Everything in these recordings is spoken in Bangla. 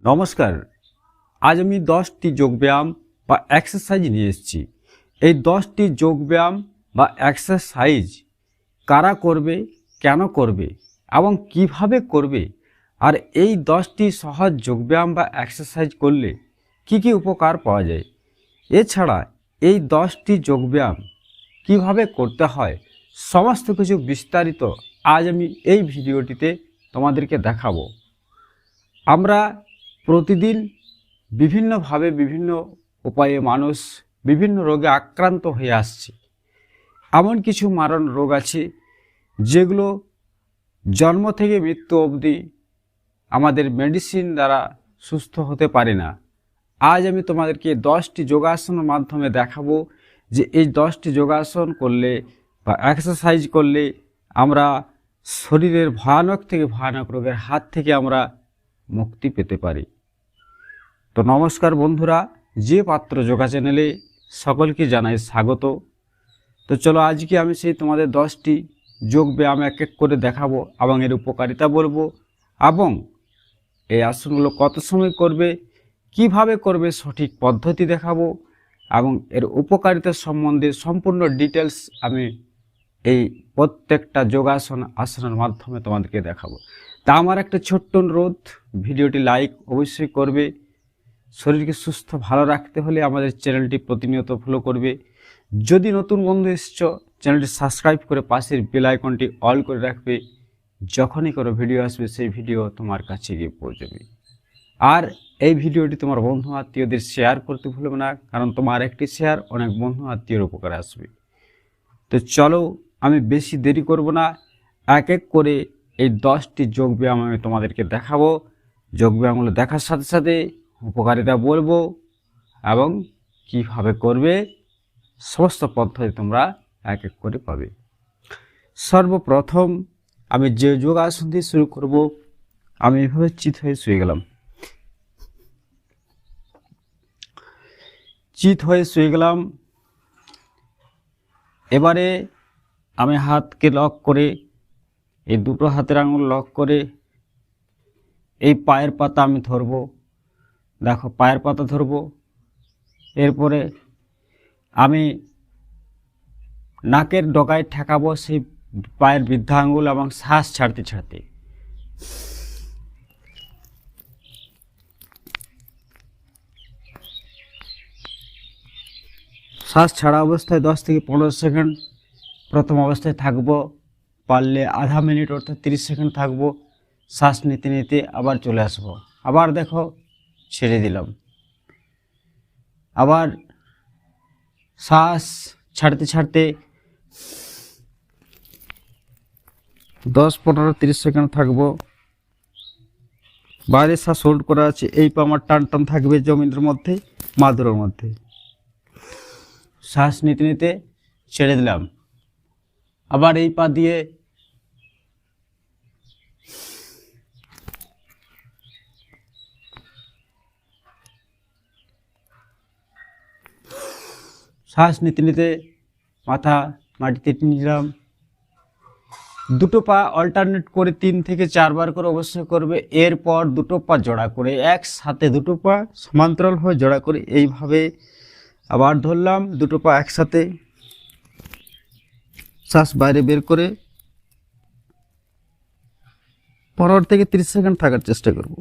নমস্কার। আজ আমি 10টি যোগব্যায়াম বা এক্সারসাইজ নিয়ে এসেছি। এই 10টি যোগব্যায়াম বা এক্সারসাইজ কারা করবে, কেন করবে এবং কিভাবে করবে, আর এই 10টি সহজ যোগব্যায়াম বা এক্সারসাইজ করলে কি কি উপকার পাওয়া যায়, এছাড়া এই 10টি যোগব্যায়াম কিভাবে করতে হয়, সমস্ত কিছু বিস্তারিত আজ আমি এই ভিডিওটিতে তোমাদেরকে দেখাবো। আমরা প্রতিদিন বিভিন্নভাবে বিভিন্ন উপায়ে মানুষ বিভিন্ন রোগে আক্রান্ত হয়ে আসছে। এমন কিছু মারণ রোগ আছে যেগুলো জন্ম থেকে মৃত্যু অবধি আমাদের মেডিসিন দ্বারা সুস্থ হতে পারে না। আজ আমি তোমাদেরকে 10টি যোগাসনের মাধ্যমে দেখাবো যে এই 10টি যোগাসন করলে বা এক্সারসাইজ করলে আমরা শরীরের ভয়ানক থেকে ভয়ানক রোগের হাত থেকে আমরা মুক্তি পেতে পারি। তো নমস্কার বন্ধুরা, যে পাত্র যোগা চ্যানেলে সকলকে জানাই স্বাগত। তো চলো আজকে আমি সেই তোমাদের 10টি যোগ ব্যায়াম এক এক করে দেখাবো এবং এর উপকারিতা বলবো এবং এই আসনগুলো কত সময় করবে, কিভাবে করবে, সঠিক পদ্ধতি দেখাবো এবং এর উপকারিতা সম্বন্ধে সম্পূর্ণ ডিটেলস আমি এই প্রত্যেকটা যোগাসন আসনের মাধ্যমে তোমাদেরকে দেখাবো। তা আমার একটা ছোট্ট অনুরোধ, ভিডিওটি লাইক অবশ্যই করবে। শরীরকে সুস্থ ভালো রাখতে হলে আমাদের চ্যানেলটি প্রতিনিয়ত ফলো করবে। যদি নতুন বন্ধু এসছো, চ্যানেলটি সাবস্ক্রাইব করে পাশের বেল আইকনটি অল করে রাখবে। যখনই কোনো ভিডিও আসবে সেই ভিডিও তোমার কাছে গিয়ে পৌঁছবে। আর এই ভিডিওটি তোমার বন্ধু আত্মীয়দের শেয়ার করতে ভুলবে না, কারণ তোমার একটি শেয়ার অনেক বন্ধু আত্মীয়র উপকারে আসবে। তো চলো আমি বেশি দেরি করব না, এক এক করে এই 10টি যোগব্যায়াম আমি তোমাদেরকে দেখাবো। যোগব্যায়ামগুলো দেখার সাথে সাথে উপকারিতা বলবো এবং কিভাবে করবে সমস্ত পদ্ধতি তোমরা এক এক করে পাবে। সর্বপ্রথম আমি যে যোগাসন দিয়ে শুরু করব, আমি এভাবে চিত হয়ে শুয়ে গেলাম। চিত হয়ে শুয়ে গেলাম। এবারে আমি হাতকে লক করে, এই দুটো হাতের আঙুল লক করে এই পায়ের পাতা আমি ধরবো। দেখো, পায়ের পাতা ধরবো। এরপরে আমি নাকের ডগায় ঠেকাবো সেই পায়ের বৃদ্ধা আঙুল এবং শ্বাস ছাড়তে ছাড়তে শ্বাস ছাড়া অবস্থায় 10 থেকে 15 সেকেন্ড প্রথম অবস্থায় থাকবো। পারলে আধা মিনিট অর্থাৎ 30 সেকেন্ড থাকবো। শ্বাস নিতে নিতে আবার চলে আসবো। আবার দেখো, ছেড়ে দিলাম। আবার শ্বাস ছাড়তে ছাড়তে 10, 15, 30 সেকেন্ড থাকবো। বাইরে শ্বাস হোল্ড করা আছে, এই পা আমার টান টান থাকবে জমিনের মধ্যে, মাদুরের মধ্যে। শ্বাস নিতে নিতে ছেড়ে দিলাম। আবার এই পা দিয়ে শ্বাস নিতে নিতে মাথা মাটিতে নিলাম। দুটো পা অল্টারনেট করে 3 থেকে 4 বার করে অবশ্যই করবে। এরপর দুটো পা জোড়া করে একসাথে, দুটো পা সমান্তরাল হয়ে জোড়া করে এইভাবে আবার ধরলাম। দুটো পা একসাথে, শ্বাস বাইরে বের করে 15 থেকে 30 সেকেন্ড থাকার চেষ্টা করব।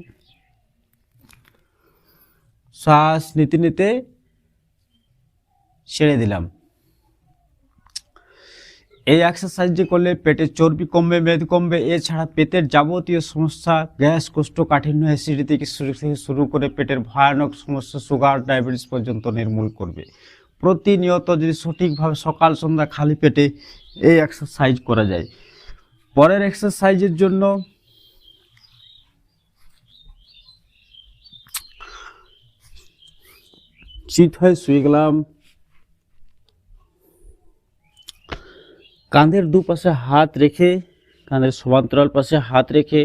শ্বাস নিতে নিতে ছেড়ে দিলাম। এই এক্সারসাইজ করলে পেটের চর্বি কমবে, মেদ কমবে। এছাড়া পেটের যাবতীয় সমস্যা, গ্যাস, কোষ্ঠকাঠিন্য, অ্যাসিডিটি থেকে শুরু করে পেটের ভয়ানক সমস্যা, সুগার, ডায়াবেটিস পর্যন্ত নির্মূল করবে। প্রতিনিয়ত যদি সঠিকভাবে সকাল সন্ধ্যা খালি পেটে এই এক্সারসাইজ করা যায়। পরের এক্সারসাইজের জন্য চিত হয়ে শুয়ে গেলাম। কাঁধের দুপাশে হাত রেখে, কাঁধের সমান্তরাল পাশে হাত রেখে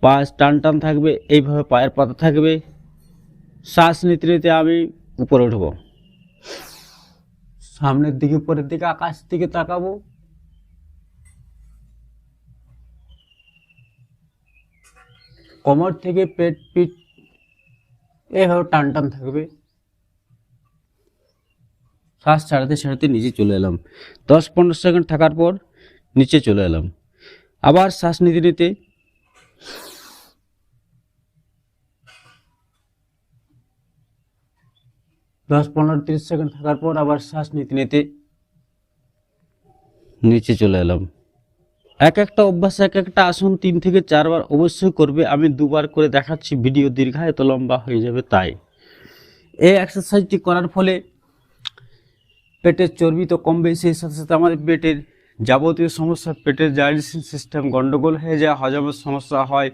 পা টান টান থাকবে, এইভাবে পায়ের পাতা থাকবে। শ্বাস নিতে নিতে আমি উপরে উঠব, সামনের দিকে, উপরের দিকে, আকাশের দিকে তাকাবো। কোমর থেকে পেট পিঠ এইভাবে টান টান থাকবে। শ্বাস ছাড়াতে ছাড়াতে নিচে চলে এলাম। 10-15 সেকেন্ড থাকার পর নিচে চলে এলাম। আবার শ্বাস নিতে নিতে 10-15-30 সেকেন্ড থাকার পর আবার শ্বাস নিতে নিতে নিচে চলে এলাম। এক একটা অভ্যাস, এক একটা আসন 3 থেকে 4 বার অবশ্যই করবে। আমি 2 বার করে দেখাচ্ছি, ভিডিও দীর্ঘায়িত লম্বা হয়ে যাবে। তাই এই এক্সারসাইজটি করার ফলে পেটের চর্বি তো কমবে, সেই সাথে সাথে আমাদের পেটের যাবতীয় সমস্যা, পেটের ডাইজেশন সিস্টেম গন্ডগোল হয়ে যায়, হজমের সমস্যা হয়,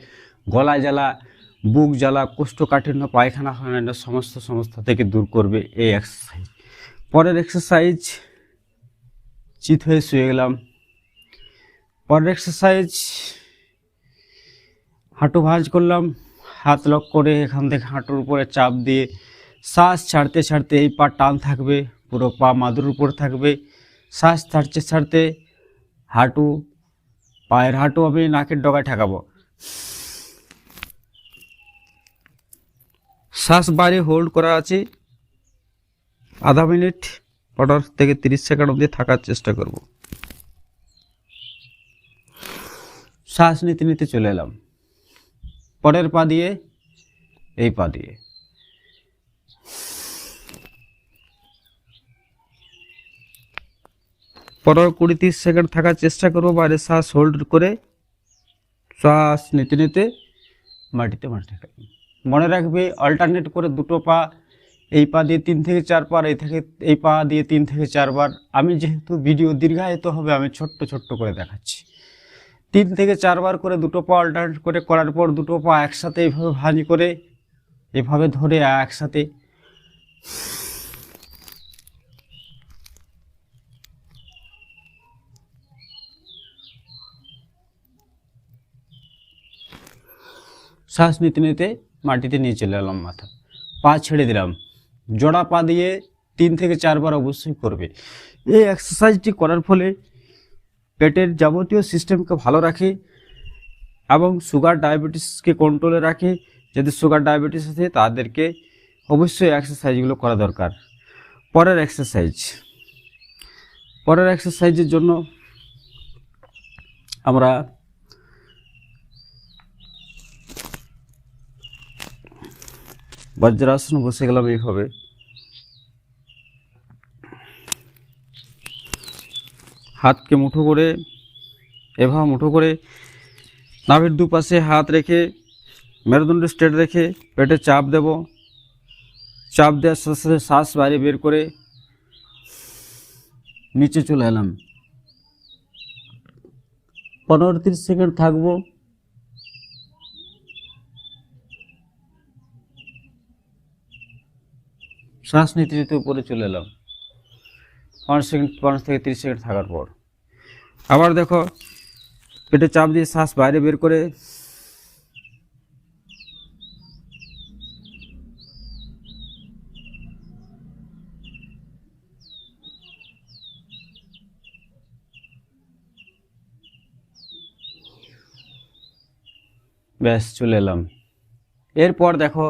গলা জ্বালা, বুক জ্বালা, কোষ্ঠকাঠিন্য, পায়খানা হয় না, সমস্ত সমস্যা থেকে দূর করবে এই এক্সারসাইজ। পরের এক্সারসাইজ, চিত হয়ে শুয়ে গেলাম। পরের এক্সারসাইজ, হাঁটু ভাঁজ করলাম, হাত লক করে এখান থেকে হাঁটুর উপরে চাপ দিয়ে শ্বাস ছাড়তে ছাড়তে এই পা টান থাকবে, পুরো পা মাদুর উপর থাকবে। শ্বাস ছাড়তে ছাড়তে হাঁটু, পায়ের হাঁটু আমি নাকের ডগায় ঠেকাবো। শ্বাস বাইরে হোল্ড করা আছে, আধা মিনিট 15 থেকে 30 সেকেন্ড অবধি থাকার চেষ্টা করব। শ্বাস নিতে নিতে চলে এলাম। পরের পা দিয়ে এই পা দিয়ে পরের 20-30 সেকেন্ড থাকার চেষ্টা করব। বাইরে শ্বাস হোল্ড করে শ্বাস নিতে নিতে মাটিতে মাটি ঠেকাবো। মনে রাখবে অল্টারনেট করে দুটো পা, এই পা দিয়ে 3 থেকে 4 বার, এই পা দিয়ে 3 থেকে 4 বার। আমি যেহেতু ভিডিও দীর্ঘায়িত হবে, আমি ছোট্ট ছোট্ট করে দেখাচ্ছি। 3 থেকে 4 বার করে দুটো পা অল্টারনেট করে করার পর দুটো পা একসাথে এইভাবে ভাঁজ করে এভাবে ধরে একসাথে শ্বাস নিতে নিতে মাটিতে নিয়ে চলে এলাম। মাথা, পা ছেড়ে দিলাম। জোড়া পা দিয়ে 3 থেকে 4 বার অবশ্যই করবে। এই এক্সারসাইজটি করার ফলে পেটের যাবতীয় সিস্টেমকে ভালো রাখে এবং সুগার ডায়াবেটিসকে কন্ট্রোলে রাখে। যদি সুগার ডায়াবেটিস আছে তাদেরকে অবশ্যই এক্সারসাইজগুলো করা দরকার। পরের এক্সারসাইজের জন্য আমরা বজ্রাসন বসে গেলাম। এইভাবে হাতকে মুঠো করে, এভাবে মুঠো করে নাভির দুপাশে হাত রেখে মেরুদণ্ড স্ট্রেট রেখে পেটে চাপ দেব। চাপ দেওয়ার সাথে সাথে শ্বাস বাইরে বের করে নিচে চলে এলাম। 15-30 সেকেন্ড থাকবো। শ্বাস নিতে নিতে উপরে চলে এলাম। 5 থেকে 30 সেকেন্ড থাকার পর আবার দেখো, পেটে চাপ দিয়ে শ্বাস বাইরে বের করে ব্যাস চলে এলাম। এরপর দেখো,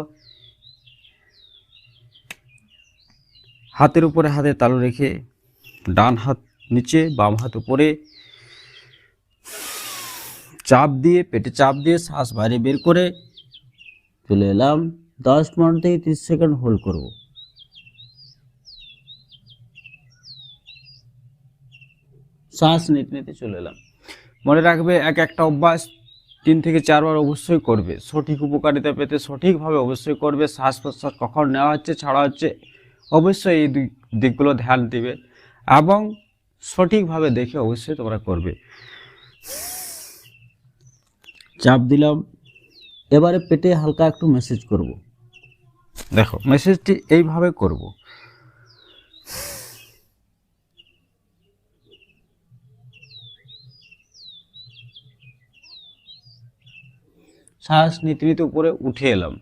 হাতের উপরে হাতে তালু রেখে ডান হাত নিচে, বাম হাত উপরে, চাপ দিয়ে পেটে চাপ দিয়ে শ্বাস বাইরে বের করে চলে এলাম। 10 থেকে 30 সেকেন্ড হোল্ড করব। শ্বাস নিতে নিতে চলে এলাম। মনে রাখবে এক একটা অভ্যাস 3 থেকে 4 বার অবশ্যই করবে। সঠিক উপকারিতা পেতে সঠিকভাবে অবশ্যই করবে। শ্বাস প্রশ্বাস কখন নেওয়া হচ্ছে ছাড়া হচ্ছে অবশ্যই এই দিকগুলো ধ্যান দিবে এবং সঠিকভাবে দেখে অবশ্যই তোমরা করবে। চাপ দিলাম। এবারে পেটে হালকা একটু ম্যাসেজ করব। দেখো, ম্যাসেজটি এইভাবে করব। শ্বাস নিতে নিতে উপরে উঠে এলাম।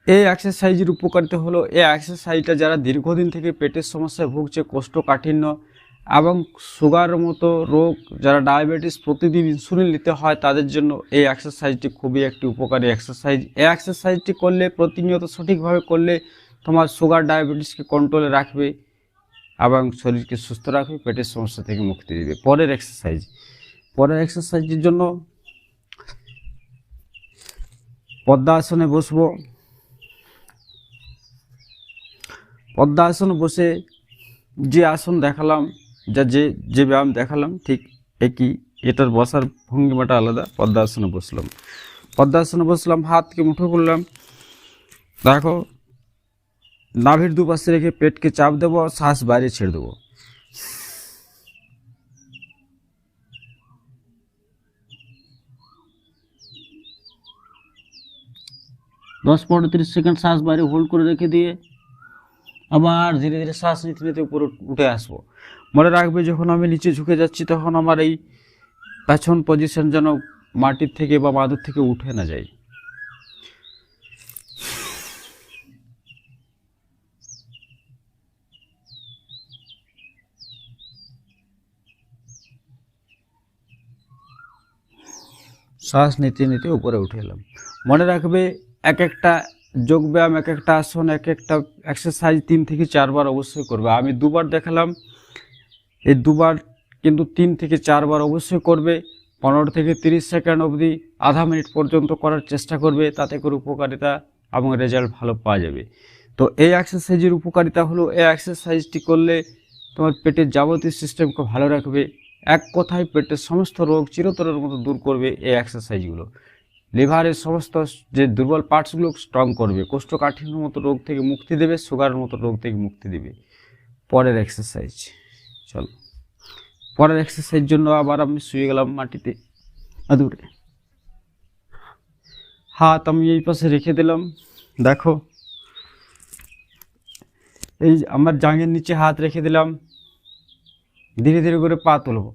এই এক্সারসাইজের উপকারিতা হলো, এই এক্সারসাইজটা যারা দীর্ঘদিন থেকে পেটের সমস্যায় ভুগছে, কোষ্ঠকাঠিন্য এবং সুগার মতো রোগ, যারা ডায়াবেটিস প্রতিদিন ইনসুলিন নিতে হয় তাদের জন্য এই এক্সারসাইজটি খুবই একটি উপকারী এক্সারসাইজ। এই এক্সারসাইজটি করলে, প্রতিনিয়ত সঠিকভাবে করলে, তোমার সুগার ডায়াবেটিসকে কন্ট্রোলে রাখবে এবং শরীরকে সুস্থ রাখবে, পেটের সমস্যা থেকে মুক্তি দেবে। পরের এক্সারসাইজের জন্য পদ্মাসনে বসবো। পদ্মাসনে বসে যে আসন দেখালাম, যে ব্যায়াম দেখালাম ঠিক একই, এটার বসার ভঙ্গিমাটা আলাদা। পদ্মাসনে বসলাম, হাতকে মুঠো করলাম, দেখো নাভির দুপাশে রেখে পেটকে চাপ দেবো, শ্বাস বাইরে ছেড়ে দেবো। দশ 15-30 সেকেন্ড শ্বাস বাইরে হোল্ড করে রেখে দিয়ে আবার ধীরে ধীরে শ্বাস নিতে নিতে উপরে উঠে আসবো। মনে রাখবে, যখন আমি নিচে ঝুঁকে যাচ্ছি তখন আমার এই পেছন পজিশন যেন মাটির থেকে বা মাদুর থেকে উঠে না যায়। শ্বাস নিতে নিতে উপরে উঠে এলাম। মনে রাখবে, এক একটা যোগব্যায়াম, এক একটা আসন, এক একটা এক্সারসাইজ 3 থেকে 4 বার অবশ্যই করবে। আমি 2 বার দেখালাম, এই 2 বার কিন্তু 3 থেকে 4 বার অবশ্যই করবে। 15 থেকে 30 সেকেন্ড অবধি, আধা মিনিট পর্যন্ত করার চেষ্টা করবে, তাতে করে উপকারিতা এবং রেজাল্ট ভালো পাওয়া যাবে। তো এই এক্সারসাইজের উপকারিতা হলো, এই এক্সারসাইজটি করলে তোমার পেটের যাবতীয় সিস্টেমকে ভালো রাখবে। এক কথায় পেটের সমস্ত রোগ চিরতরের মতো দূর করবে এই এক্সারসাইজগুলো। লিভারের সমস্ত যে দুর্বল পার্টসগুলো স্ট্রং করবে, কোষ্ঠকাঠিন্যের মতো রোগ থেকে মুক্তি দেবে, সুগারের মতো রোগ থেকে মুক্তি দেবে। পরের এক্সারসাইজ, চলো পরের এক্সারসাইজ জন্য আবার আমি শুয়ে গেলাম মাটিতে দূরে। হাত আমি এই পাশে রেখে দিলাম, দেখো এই আমার জাঙের নিচে হাত রেখে দিলাম। ধীরে ধীরে করে পা তুলব,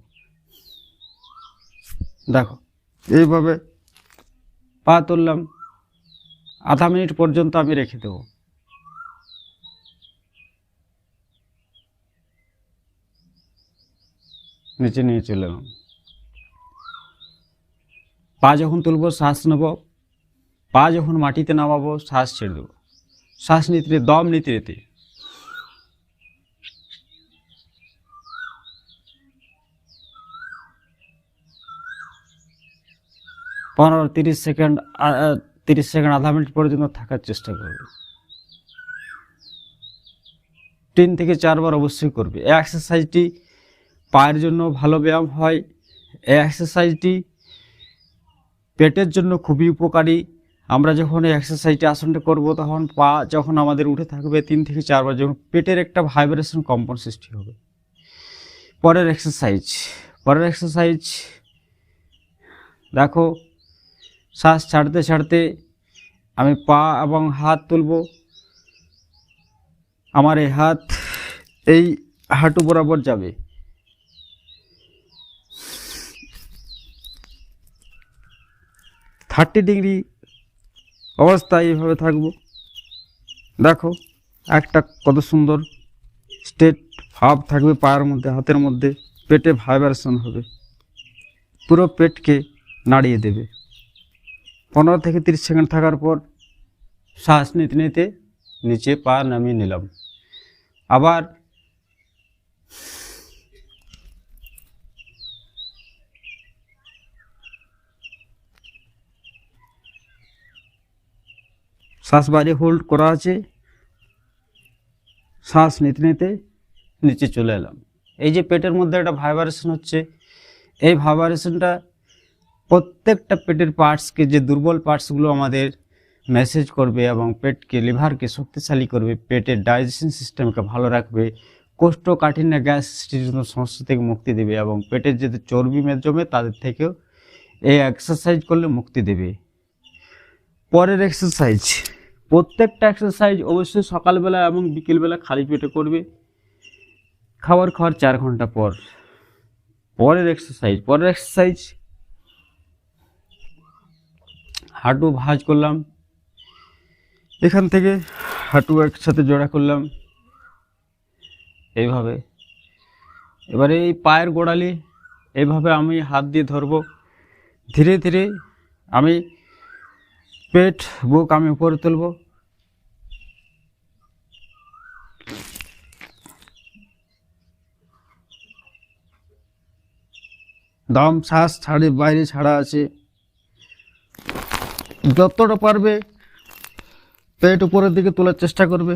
দেখো এইভাবে পা তুললাম। আধা মিনিট পর্যন্ত আমি রেখে দেব। নিচে নিয়ে চলে এলাম। পা যখন তুলবো শ্বাস নেব, পা যখন মাটিতে নামাবো শ্বাস ছেড়ে দেবো। শ্বাস নিতে, দম নিতে নিতে 15-30 সেকেন্ড, 30 সেকেন্ড, আধা মিনিট পর্যন্ত থাকার চেষ্টা করবে। 3 থেকে 4 বার অবশ্যই করবে। এই এক্সারসাইজটি পায়ের জন্য ভালো ব্যায়াম হয়। এই এক্সারসাইজটি পেটের জন্য খুবই উপকারী। আমরা যখন এই এক্সারসাইজটি আসনটা করব, তখন পা যখন আমাদের উঠে থাকবে 3 থেকে 4 বার, যখন পেটের একটা ভাইব্রেশন, কম্পন সৃষ্টি হবে। পরের এক্সারসাইজ দেখো, শ্বাস ছাড়তে ছাড়তে আমি পা এবং হাত তুলব। আমার এই হাত এই হাঁটু বরাবর যাবে। থার্টি ডিগ্রি অবস্থায় এইভাবে থাকবো। দেখো একটা কত সুন্দর স্টেট ভাব থাকবে পায়ের মধ্যে, হাতের মধ্যে। পেটে ভাইব্রেশন হবে, পুরো পেটকে নাড়িয়ে দেবে। 15 থেকে 30 সেকেন্ড থাকার পর শ্বাস নিতে নিতে নিচে পা নামিয়ে নিলাম। আবার শ্বাস বাইরে হোল্ড করা আছে, শ্বাস নিতে নিতে নিচে চলে এলাম। এই যে পেটের মধ্যে একটা ভাইব্রেশন হচ্ছে, এই ভাইব্রেশনটা প্রত্যেকটা পেটের পার্টসকে, যে দুর্বল পার্টসগুলো আমাদের মেসেজ করবে এবং পেটকে, লিভারকে শক্তিশালী করবে, পেটের ডাইজেশন সিস্টেমকে ভালো রাখবে, কোষ্ঠকাঠিন্য, গ্যাস সৃষ্টিজনিত সমস্যা থেকে মুক্তি দেবে এবং পেটের যে চর্বি জমে তাদের থেকেও এই এক্সারসাইজ করলে মুক্তি দেবে। পরের এক্সারসাইজ, প্রত্যেকটা এক্সারসাইজ অবশ্যই সকালবেলা এবং বিকেলবেলা খালি পেটে করবে, খাওয়ার 4 ঘন্টা পর। পরের এক্সারসাইজ হাঁটু ভাঁজ করলাম, এখান থেকে হাঁটু একসাথে জোড়া করলাম এইভাবে। এবারে এই পায়ের গোড়ালি এইভাবে আমি হাত দিয়ে ধরবো, ধীরে ধীরে আমি পেট বুক আমি উপরে তুলব, দম শ্বাস ছাড়ে বাইরে ছাড়া আছে, যতটা পারবে পেট উপরের দিকে তোলার চেষ্টা করবে।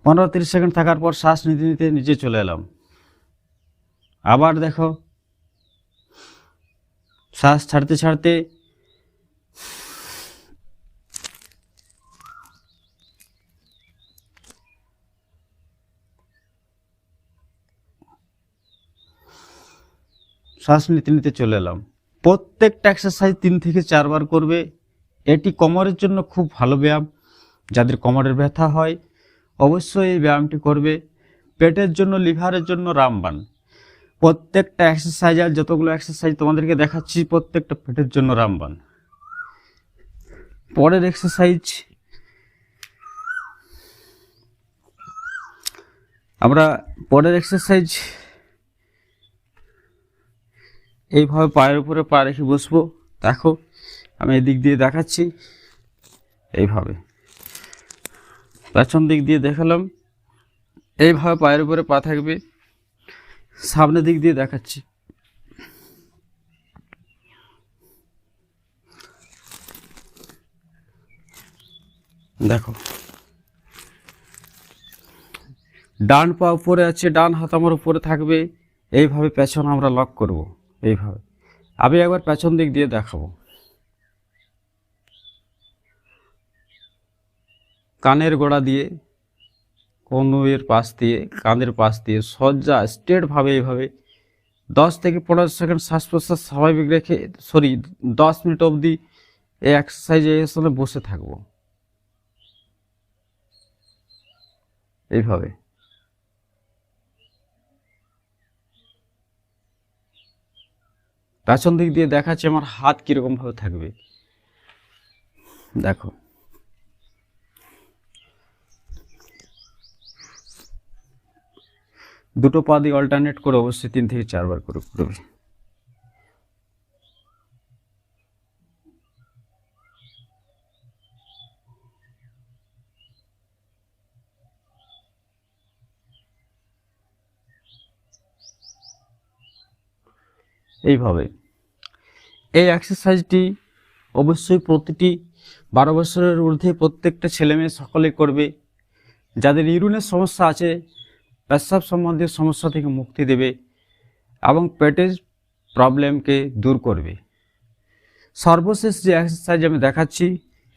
15-30 সেকেন্ড থাকার পর শ্বাস নিতে নিতে নিচে চলে এলাম। আবার দেখো, শ্বাস ছাড়তে ছাড়তে শ্বাস নিতে নিতে চলে এলাম। প্রত্যেকটা এক্সারসাইজ 3 থেকে 4 বার করবে। এটি কোমরের জন্য খুব ভালো ব্যায়াম। যাদের কোমরের ব্যথা হয় অবশ্যই এই ব্যায়ামটি করবে। পেটের জন্য, লিভারের জন্য রামবান। প্রত্যেকটা এক্সারসাইজ, আর যতগুলো এক্সারসাইজ তোমাদেরকে দেখাচ্ছি প্রত্যেকটা পেটের জন্য রামবান। পরের এক্সারসাইজ এইভাবে পায়ের উপরে পা রেখে বসবো। দেখো আমি এদিক দিয়ে দেখাচ্ছি, এইভাবে পেছন দিক দিয়ে দেখালাম, এইভাবে পায়ের উপরে পা থাকবে। সামনের দিক দিয়ে দেখাচ্ছি, দেখো ডান পা উপরে আছে, ডান হাত আমার উপরে থাকবে। এইভাবে পেছন আমরা লক করব। এইভাবে আমি একবার পেছন দিক দিয়ে দেখাবো। কানের গোড়া দিয়ে, কনুইয়ের পাশ দিয়ে, কানের পাশ দিয়ে সজ্জা স্ট্রেটভাবে এইভাবে 10 থেকে 15 সেকেন্ড শ্বাস প্রশ্বাস স্বাভাবিক রেখে 10 মিনিট অবধি এই এক্সারসাইজে আসলে বসে থাকবো। এইভাবে পেছন দিক দিয়ে দেখাচ্ছি আমার হাত কিরকম ভাবে থাকবে। দেখো দুটো পা দিয়ে অল্টারনেট করে অবশ্যই 3 থেকে 4 বার করে করবে। এইভাবে এই এক্সারসাইজটি অবশ্যই প্রতিটি 12 বছরের ঊর্ধ্বে প্রত্যেকটা ছেলে মেয়ে সকলে করবে। যাদের ইউরিনের সমস্যা আছে, পেশাব সম্বন্ধীয় সমস্যা থেকে মুক্তি দেবে এবং পেটের প্রবলেমকে দূর করবে। সর্বশেষ যে এক্সারসাইজ আমি দেখাচ্ছি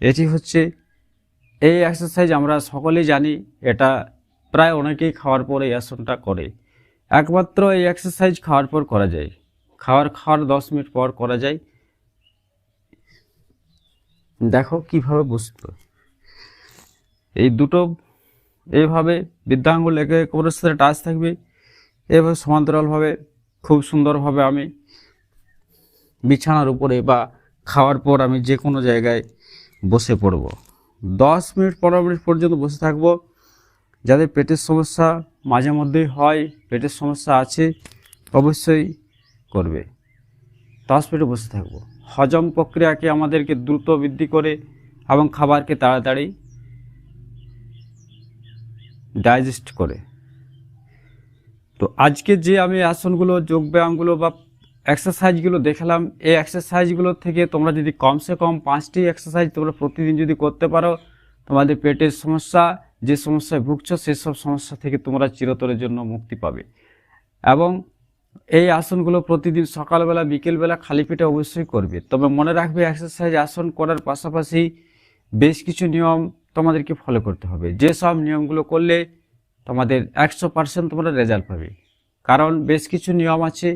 এটি হচ্ছে, এই এক্সারসাইজ আমরা সকলেই জানি, এটা প্রায় অনেকেই খাওয়ার পর এই আসনটা করে। একমাত্র এই এক্সারসাইজ খাওয়ার পর করা যায়, খাওয়ার 10 মিনিট পর করা যায়। দেখো কিভাবে বসতে, এই দুটো এইভাবে বৃদ্ধাঙ্গুল একে কোমরের সাথে টাচ থাকবে। এইভাবে সমান্তরালভাবে খুব সুন্দরভাবে আমি বিছানার উপরে বা খাওয়ার পর আমি যে কোনো জায়গায় বসে পড়ব। 10 মিনিট 15 মিনিট পর্যন্ত বসে থাকব। যাদের পেটের সমস্যা মাঝে মধ্যেই হয়, পেটের সমস্যা আছে, অবশ্যই করবে। 10 মিনিট বসে থাকব। হজম প্রক্রিয়াকে আমাদেরকে দ্রুত বৃদ্ধি করে এবং খাবারকে তাড়াতাড়ি ডাইজেস্ট করে। তো আজকে যে আমি আসনগুলো, যোগব্যায়ামগুলো বা এক্সারসাইজগুলো দেখালাম, এই এক্সারসাইজগুলো থেকে তোমরা যদি কমসে কম 5টি এক্সারসাইজ তোমরা প্রতিদিন যদি করতে পারো, তোমাদের পেটের সমস্যা, যে সমস্যায় ভুগছো সেসব সমস্যা থেকে তোমরা চিরতরের জন্য মুক্তি পাবে। এবং এই আসনগুলো প্রতিদিন সকালবেলা বিকেলবেলা খালি পেটে অবশ্যই করবে। তবে মনে রাখবে এক্সারসাইজ আসন করার পাশাপাশি বেশ কিছু নিয়ম তোমাদেরকে ফলো করতে হবে। যেসব নিয়মগুলো করলে তোমাদের 100% তোমরা রেজাল্ট পাবে। কারণ বেশ কিছু নিয়ম আছে,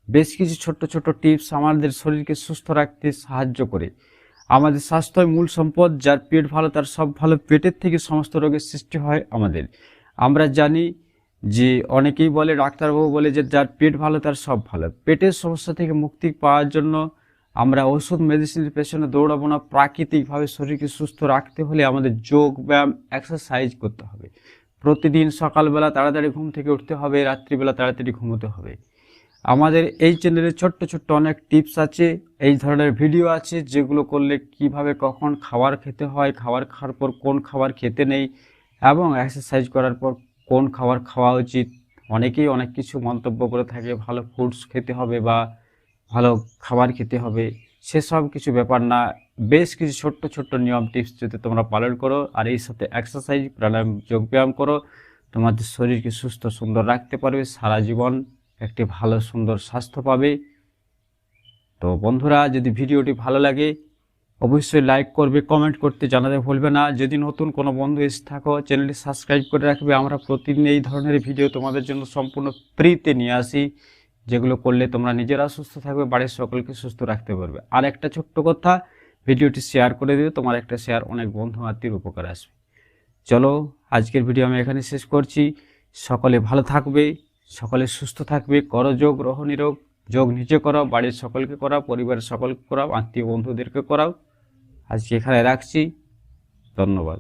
বেশ কিছু ছোট্ট ছোট্ট টিপস আমাদের শরীরকে সুস্থ রাখতে সাহায্য করে। আমাদের স্বাস্থ্যই মূল সম্পদ। যার পেট ভালো তার সব ভালো। পেটের থেকে সমস্ত রোগের সৃষ্টি হয় আমাদের। আমরা জানি যে অনেকেই বলে, ডাক্তারবাবু বলে যে যার পেট ভালো তার সব ভালো। পেটের সমস্যা থেকে মুক্তি পাওয়ার জন্য আমরা ওষুধ মেডিসিনের পেছনে দৌড়াবো না। প্রাকৃতিকভাবে শরীরকে সুস্থ রাখতে হলে আমাদের যোগ ব্যায়াম এক্সারসাইজ করতে হবে। প্রতিদিন সকালবেলা তাড়াতাড়ি ঘুম থেকে উঠতে হবে, রাত্রিবেলা তাড়াতাড়ি ঘুমোতে হবে। আমাদের এই চ্যানেলে ছোট্ট ছোট্ট অনেক টিপস আছে, এই ধরনের ভিডিও আছে যেগুলো করলে কিভাবে কখন খাবার খেতে হয়, খাবার খাওয়ার পর কোন খাবার খেতে নেই, এবং এক্সারসাইজ করার পর কোন খাবার খাওয়া উচিত। অনেকেই অনেক কিছু মন্তব্য করে থাকে, ভালো ফুডস খেতে হবে বা ভালো খাবার খেতে হবে, সেসব কিছু ব্যাপার না। বেশ কিছু ছোট্ট ছোট্ট নিয়ম টিপস যদি তোমরা পালন করো আর এই সাথে এক্সারসাইজ প্রাণায়াম যোগব্যায়াম করো, তোমাদের শরীরকে সুস্থ সুন্দর রাখতে পারবে, সারা জীবন একটি ভালো সুন্দর স্বাস্থ্য পাবে। তো বন্ধুরা, যদি ভিডিওটি ভালো লাগে অবশ্যই লাইক করবে, কমেন্ট করতে জানাতে ভুলবে না। যদি নতুন কোনো বন্ধু এসে থাকো চ্যানেলটি সাবস্ক্রাইব করে রাখবে। আমরা প্রতিদিন এই ধরনের ভিডিও তোমাদের জন্য সম্পূর্ণ ফ্রিতে নিয়ে আসি, যেগুলো করলে তোমরা নিজেরা সুস্থ থাকবে, বাড়ির সকলকে সুস্থ রাখতে পারবে। আর একটা ছোট্ট কথা, ভিডিওটি শেয়ার করে দিও, তোমার একটা শেয়ার অনেক বন্ধু আত্মীয়ের উপকার আসবে। চলো, আজকের ভিডিও আমি এখানে শেষ করছি। সকলে ভালো থাকবে, সকলে সুস্থ থাকবে। করো যোগ, রহ নিরোগ। যোগ নিজে করাও, বাড়ির সকলকে করাও, পরিবারের সকলকে করাও, আত্মীয় বন্ধুদেরকে করাও। আজকে এখানে রাখছি। ধন্যবাদ।